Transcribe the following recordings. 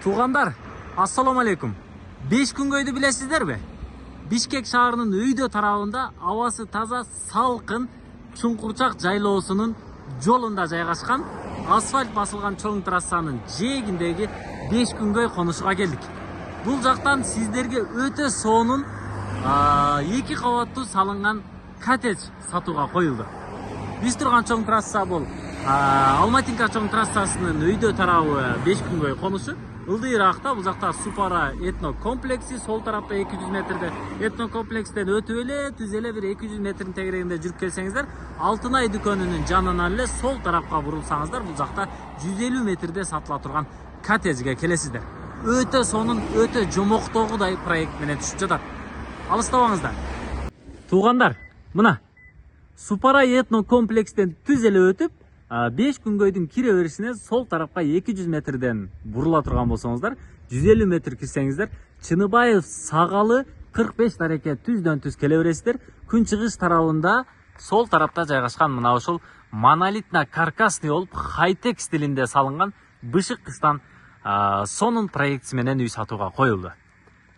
Туугандар, ассаламу алейкум. 5 күнгөйдү билесиздерби? Бишкек шаарынын Өйдө тарабында абасы таза, салкын Чуңкурчак жайлоосунун жолунда жайгашкан асфальт басылган чоң трассанын жээгиндеги 5 күнгөй конушуга келдик. Бул жактан сиздерге өтө сонун 2 кабаттуу салынган коттедж сатууга коюлду. Биз турган чоң трасса бул Алматинка чоң трассасынын Өйдө тарабы 5 күнгөй конушу. Ылдыйраакта бул жакта Супара этно комплекси, сол тарапта 200 метрде этно комплекстен өтүп эле, түз эле бир 200 метрдин тегерегинде жүрүп келсеңиздер, Алтынай дүкөнүнүн жанынан эле сол тарапка бурулсаңыздар, бул жакта 150 метрде сатыла турган коттеджге келесиздер. Өтө сонун, өтө жомоктогудай проект менен түшүп жатат. Алыстабаңыздар. Туугандар, мына Супара этно комплекстен түз эле өтүп 5 күнгөйдүн кире беришине сол тарапка 200 метрден бурула турган болсоңуздар, 150 метр кирсеңиздер, Чыныбаев сагалы 45 дареке түздөн түз келе бересиздер. Күн чыгыш тарабында сол тарапта жайгашкан мына ушул монолитно каркасный болуп хай-тек стилинде салынган бышык кыстан сонун проектиси менен үй сатууга коюлду.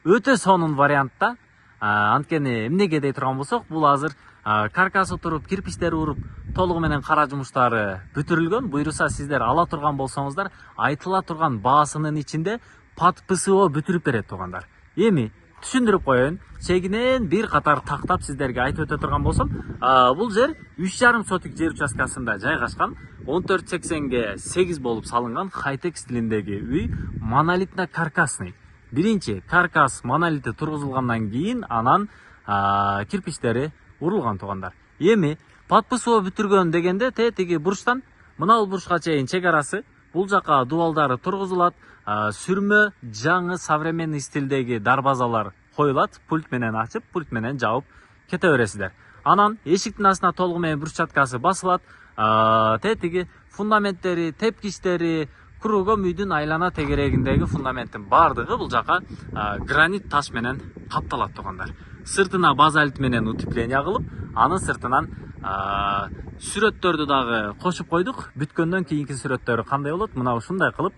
Өтө сонун вариантта, анткени эмнеге дей турган болсок, бул азыр каркасы туруп, кирпичтери уруп, толугу менен кара жумуштары бүтүрүлгөн. Буйруса сиздер ала турган болсоңуздар, айтыла турган баасынын ичинде пат ПСО бүтүрүп берет туугандар. Эми түшүндүрүп коеюн, чегинен бир катар тактап сиздерге айтып өтө турган болсом, бул жер 3,5 сотик жер участкасында жайгашкан, 1480ге 8 болуп салынган хай-тек стилиндеги үй, монолитно каркасный. Биринчи каркас монолити тургузулгандан кийин анан кирпичтери урулган туугандар. Эми пат ПСО бүтүргөн дегенде тетиги бурчтан мына бурчка чейин чек арасы, бул жака дубалдары тургузулат, сүрмө жаңы современный стилдеги дарбазалар коюлат, пульт менен ачып, пульт менен жабып кете бересиздер. Анан эшиктин астына толугу менен брусчаткасы басылат, тетиги фундаменттери, тепкичтери, кругом үйдүн айлана тегерегиндеги фундаменттин баардыгы бул жака гранит таш менен капталат туугандар. Сыртына базальт менен утепление кылып, анын сыртынан сүрөттөрдү дагы кошуп койдук. Бүткөндөн кийинки сүрөттөрү кандай болот? Мына ушундай кылып,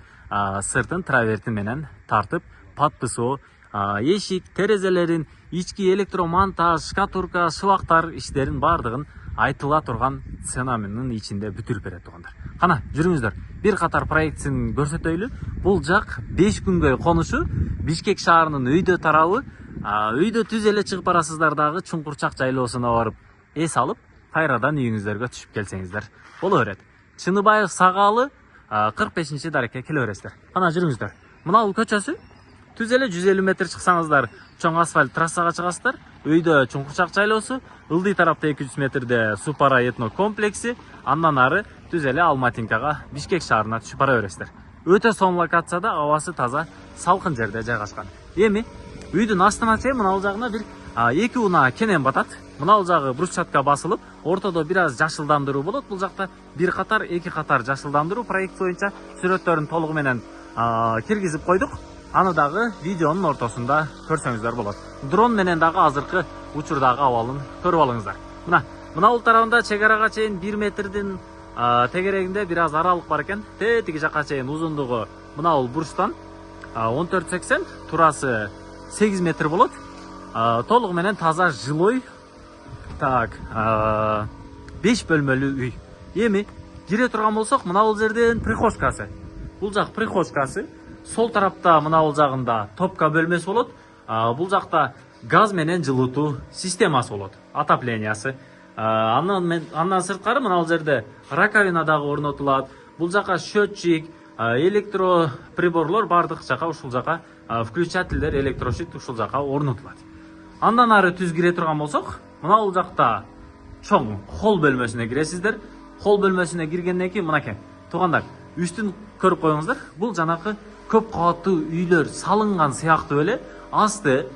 сыртын травертин менен тартып, пат ПСО, эшик, терезелерин, ички электромонтаж, шкатурка, шыбактар иштерин баардыгын айтыла турган ценаның ичинде бүтүрүп берет туугандар. Кана, жүрүңүздөр. Бир катар проектин көрсөтөйлү. Бул жак 5 күнгөй конушу, Бишкек шаарынын Өйдө тарабы. Өйдө түз эле чыгып барасыздар дагы Чуңкурчак жайлоосуна барып эс алып, кайрадан үйүңүздөргө түшүп келсеңиздер боло берет. Чыныбаев сагалы 45 дарекке келе бересиздер. Кана жүрүңүздөр. Мына бул көчөсү түз эле 150 метр чыксаңыздар чоң асфальт трассага чыгасыздар. Өйдө Чуңкурчак жайлоосу, ылдый тарапта 200 метрде Супара этно комплекси, андан ары түз эле Алматинкага, Бишкек шаарына түшүп бара бересиздер. Өтө сонун локацияда, абасы таза, салкын жерде жайгашкан. Эми үйдүн астына чейин мына бул жагына бир 2 унаа кенен батат. Мына бул жагы брусчатка басылып, ортодо бир аз жашылдандыруу болот. Бул жакта бир катар, 2 катар жашылдандыруу проект боюнча сүрөттөрүн толугу менен киргизип койдук. Аны дагы видеонун ортосунда көрсөңүздөр болот. Дрон менен дагы азыркы учурдагы абалын көрүп алыңыздар. Мына бул тарабында чек арага чейин 1 метрдин тегерегинде бир аз аралык бар экен. Тетиги жака чейин узундугу мына бул бурчтан 1480, турасы 8 метр болот. Толугу менен таза жилой. Так, 5 бөлмөлүү үй. Эми кире турган болсок, мына бул жерден прихожкасы. Бул жак прихожкасы. Сол тарапта мына бул жагында топка бөлмөсү болот. Бул жакта газ менен жылытуу системасы болот, отоплениясы. Андан сырткары мына бул жерде раковина дагы орнотулат. Бул жака счетчик, электроприборлор бардык жака ушул жака, включательдер, электрошит ушул жака орнотулат. Андан ары түз кире турган болсок, мына бул жакта чоң холл бөлмөсүнө киресиздер. Холл бөлмөсүнө киргенден кийин мынакей. Туугандар, үстүн көрүп коюңуздар. Бул жанакы көп кабаттуу үйлөр салынган сыяктуу эле, асты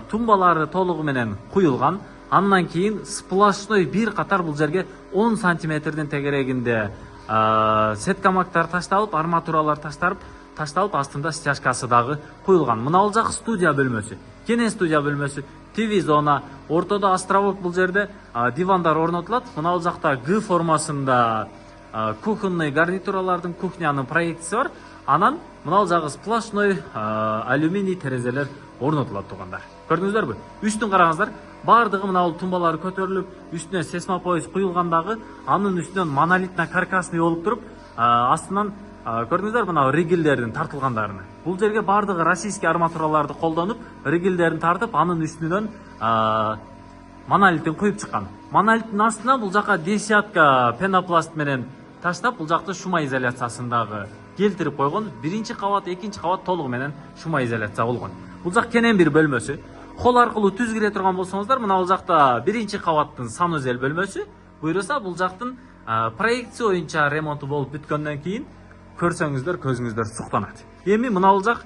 тумбалары толугу менен куюлган. Андан кийин сплошной бир катар бул жерге 10 сантиметрдин тегерегинде сеткамактар ташталып, арматуралар ташталып, астында стяжкасы дагы куюлган. Мына бул жак студия бөлмөсү, кенен студия бөлмөсү, ТВ зона, ортодо островок бул жерде дивандар орнотулат. Мына бул жакта Г формасында кухонный гарнитуралардын кухнянын проектиси бар. Анан мынау жагы сплошной алюминий терезелер орнотулат тугандар. Көрдүңүздөрбү? Үстүн караңыздар. Бардыгы мынау тумбалары көтөрүлүп, үстүнө сесмопояс куюлгандагы, анын үстүнөн монолитно каркасный болуп туруп, астынан көрдүңүздөр мынау ригелдердин тартылгандарын. Бул жерге бардыгы российский арматураларды колдонуп, ригелдерин тартып, анын үстүнөн монолитин куюп чыккан. Монолиттин астына бул жака десятка пенопласт менен таштап, бул жакты шума изоляциясындагы келтирип койгон. Биринчи кабат, экинчи кабат толугу менен шума изоляция болгон. Бул жак кенен бир бөлмөсү. Кол аркылуу түз кире турган болсоңуздар, мына бул жакта биринчи кабаттын санузел бөлмөсү. Буйруса бул жактын проекция боюнча ремонту болуп бүткөндөн кийин көрсөңүздөр көзүңүздөр суктанат. Эми мына бул жак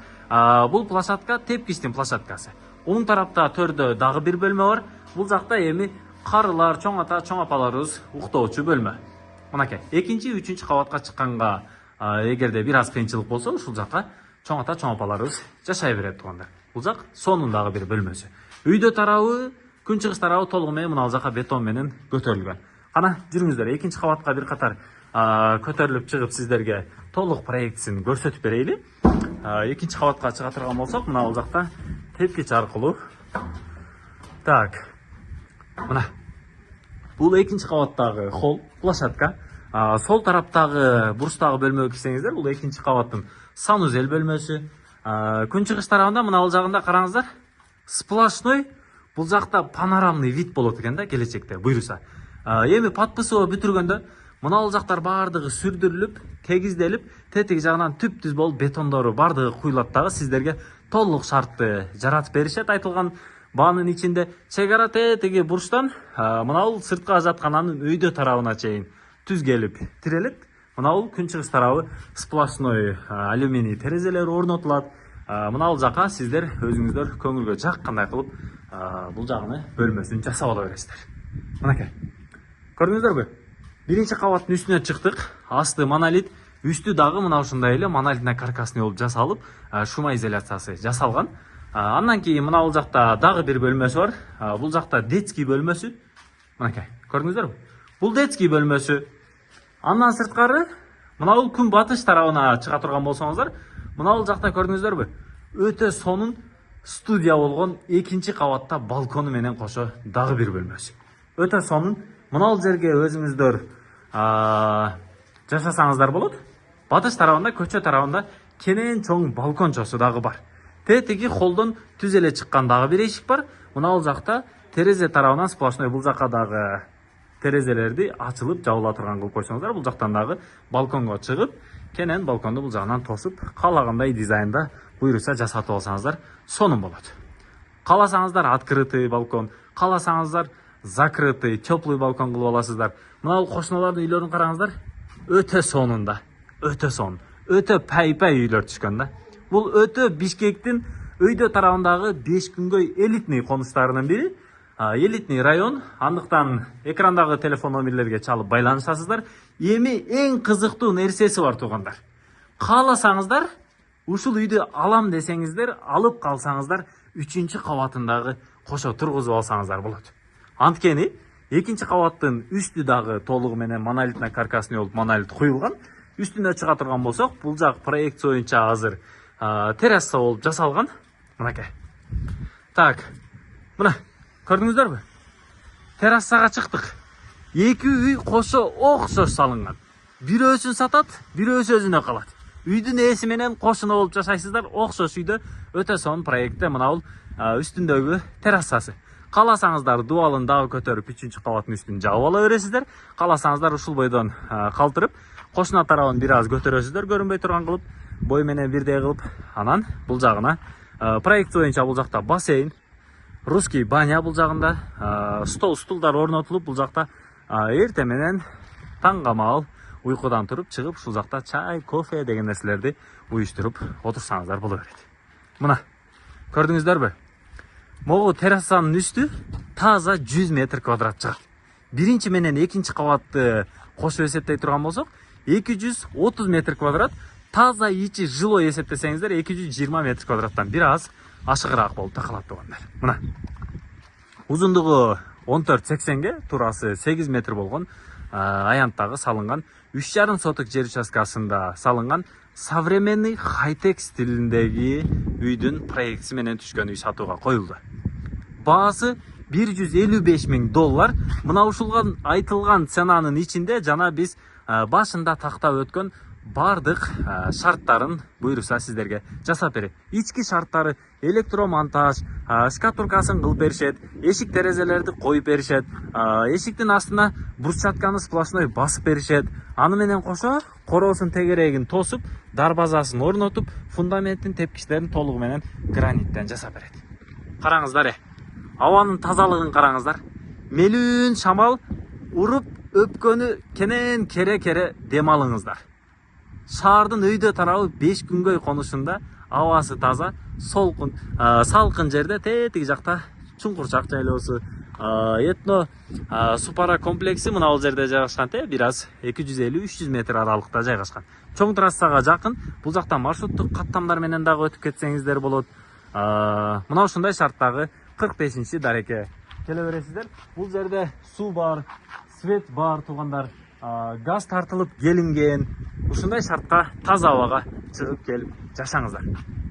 бул площадка тепкичтин площадкасы. Оң тарапта төрдө дагы бир бөлмө бар. Бул жакта эми карылар, чоң ата, чоң апаларыбыз уктоочу бөлмө. Мынакей, экинчи, үчүнчү кабатка чыкканга эгерде бир аз кыйынчылык болсо, ушул жакка чоң ата, чоң апаларыбыз жашай берет тугандар. Бул жак сонундагы бир бөлмөсү. Үйдө тарабы, күнчыгыш тарабы толугу менен мына жака бетон менен көтөрүлгөн. Кана жүрүңүздөр, экинчи кабатка бир катар көтөрүлүп чыгып сиздерге толук проектисин көрсөтүп берейли. Экинчи кабатка чыга турган болсок, мына бул жакта тепкич аркылуу. Так. Мына. Бул экинчи кабаттагы холл, площадка. Сол тараптагы бурчтагы бөлмөгө кирсеңиздер, бул экинчи кабаттын санузел бөлмөсү. Күнчыгыш тарабында мына бул жагында караңыздар. Сплошной бул жакта панорамный вид болот экен да келечекте буйруса. Эми подписоо бүтүргөндө мына бул жактар бардыгы сүрдүрүлүп, тегизделип, тетиги жагынан түп-түз болуп бетондору бардыгы куюлат дагы сиздерге толук шартты жаратып беришет. Айтылган баанын ичинде чек ара тетиги бурчтан мына бул сыртка жаткан анын өйдө тарабына чейин түз келип тирелет. Мына бул күнчыгыш тарабы сплошной алюминий терезелер орнотулат. Мына бул жака сиздер өзүңүздөр көңүлгө жаккандай кылып бул жагыны бөлмөсүн жасап ала бересиздер. Мынакей. Көрдүңүздөрбү? Биринчи кабаттын үстүнө чыктык. Асты монолит, үстү дагы мына ушундай эле монолитно каркасный болуп жасалып, шума изоляциясы жасалган. Андан кийин мына бул жакта дагы бир бөлмөсү бар. Бул жакта детский бөлмөсү. Мынакей. Көрдүңүздөрбү? Бул детский бөлмөсү. Андан сырткары мына бул күн батыш тарабына чыга турган болсоңуздар, мына бул жакта көрдүңүздөрбү? Өтө сонун студия болгон экинчи кабатта балкону менен кошо дагы бир бөлмөсү. Өтө сонун. Мына бул жерге өзүңүздөр жашасаңыздар болот. Батыш тарабында, көчө тарабында кенен чоң балкончосу дагы бар. Тетиги холдон түз эле чыккан дагы бир эшик бар. Мына бул жакта терезе тарабынан сплошной бул жака дагы терезелерди ачылып жабыла турган кылып койсоңуздар, бул жактан дагы балконго чыгып, кенен балконду бул жагынан тосуп, каалагандай дизайнда буйруса жасатып алсаңыздар сонун болот. Кааласаңыздар открытый балкон, кааласаңыздар закрытый, теплый балкон кылып аласыздар. Мына бул кошуналардын үйлөрүн караңыздар. Өтө сонун да. Өтө сонун. Өтө пай-пай үйлөр түшкөн да. Бул өтө Бишкектин өйдө тарабындагы 5 күнгөй элитный конуштарынын бири. Элитный район. Андыктан экрандагы телефон номерлерге чалып байланышасыздар. Эми эң кызыктуу нерсеси бар тугандар. Кааласаңыздар, ушул үйдү алам десеңиздер, алып калсаңыздар, 3-чү кабатындагы кошо тургузуп алсаңыздар болот. Анткени экинчи кабаттын үстү дагы толугу менен монолитно каркасный болуп монолит куюлган. Үстүнө чыга турган болсок, бул жак проекция боюнча азыр терраса болуп жасалган. Мынакей. Так. Мына көрдүңүздөрбү? Террасага чыктык. Эки үй кошо окшош салынган. Бирөөсүн сатат, бирөөсү өзүнө калат. Үйдүн ээси менен кошуна болуп жашайсыздар. Окшош үйдө өтө сонун проектте мына бул үстүндөгү террасасы. Кааласаңыздар дубалын дагы көтөрүп 3-чү кабаттын үстүн жаап ала бересиздер. Кааласаңыздар ушул бойдон калтырып, кошуна тарабын бир аз көтөрөсүздөр, көрүнбөй турган кылып, бой менен бирдей кылып, анан бул жагына проект боюнча бул жакта бассейн, русский баня бул жагында, стулдар орнотулуп, бул жакта эрте менен таңга маал уйкудан туруп чыгып, ушул жакта чай, кофе деген нерселерди уюштуруп отурсаңыздар боло берет. Мына көрдүңүздөрбү? Могу террасанын үстү таза 100 метр квадрат чыгат. Биринчи менен экинчи кабатты кошуп эсептей турган болсок, 230 метр квадрат, таза ичи жилой эсептесеңиздер 220 метр квадраттан бир аз ашыгыраак болуп такалат тугандар. Мына узундугу 14-80ге, турасы 8 метр болгон аянттагы салынган 3,5 соток жер участкасында салынган современный хай-тек стилиндеги үйдүн проектisi менен түшкөн үй сатууга коюлду. Баасы $155.000. Мына ушулган айтылган ценанын ичинде жана биз башында тактап өткөн бардык шарттарын буйруса сиздерге жасап берет. Ички шарттары электромонтаж, шкатулкасын кылып беришет, эшик терезелерди коюп беришет, эшиктин астына брусчатканы сплошной басып беришет. Аны менен кошо короосун тегерегин тосуп, дарбазасын орнотуп, фундаменттин тепкичтерин толугу менен граниттен жасап берет. Караңыздар, абанын тазалыгын караңыздар. Мелүүн шамал уруп өпкөнү кенен кере дем алыңыздар. Шаардын өйдө тарабы 5 күнгөй конушунда абасы таза, салкын жерде тетиги жакта чуңкурчак жайлоосу, этно супара комплекси мына бул жерде жайгашкан, бир аз 250-300 метр аралыкта жайгашкан. Чоң трассага жакын, бул жактан маршруттук каттамдар менен дагы өтүп кетсеңиздер болот. Мына ушундай шарттагы 45-дарекке келе бересиздер. Бул жерде суу бар, свет бар, туугандар, газ тартылып келинген. Ушундай шартка таза абага чыгып келип жашаңыздар.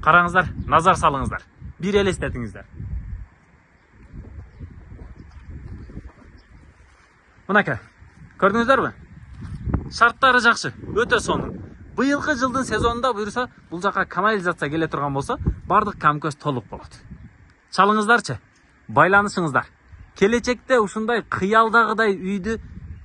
Караңыздар, назар салыңыздар. Бир элестетиңиздер. Мынакей, көрдүңүздөрбү? Шарттары жакшы, өтө сонун. Быйылкы жылдын сезонунда буйруса, бул жака канализация келе турган болсо, бардык камкөз толук болот. Чалыңыздарчы, байланышыңыздар. Келечекте ушундай кыялдагыдай үйдү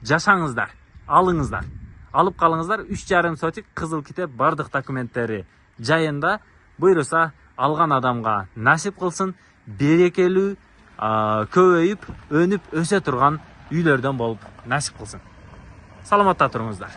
жашаңыздар, алыңыздар. Алып калыңыздар, 3,5 сотик кызыл китеп бардык документтери жайында. Буйруса, алган адамга насип кылсын, берекелүү, көбөйүп, өнүп, өсө турган үйлөрдөн болуп насип кылсын. Саламатта туруңуздар.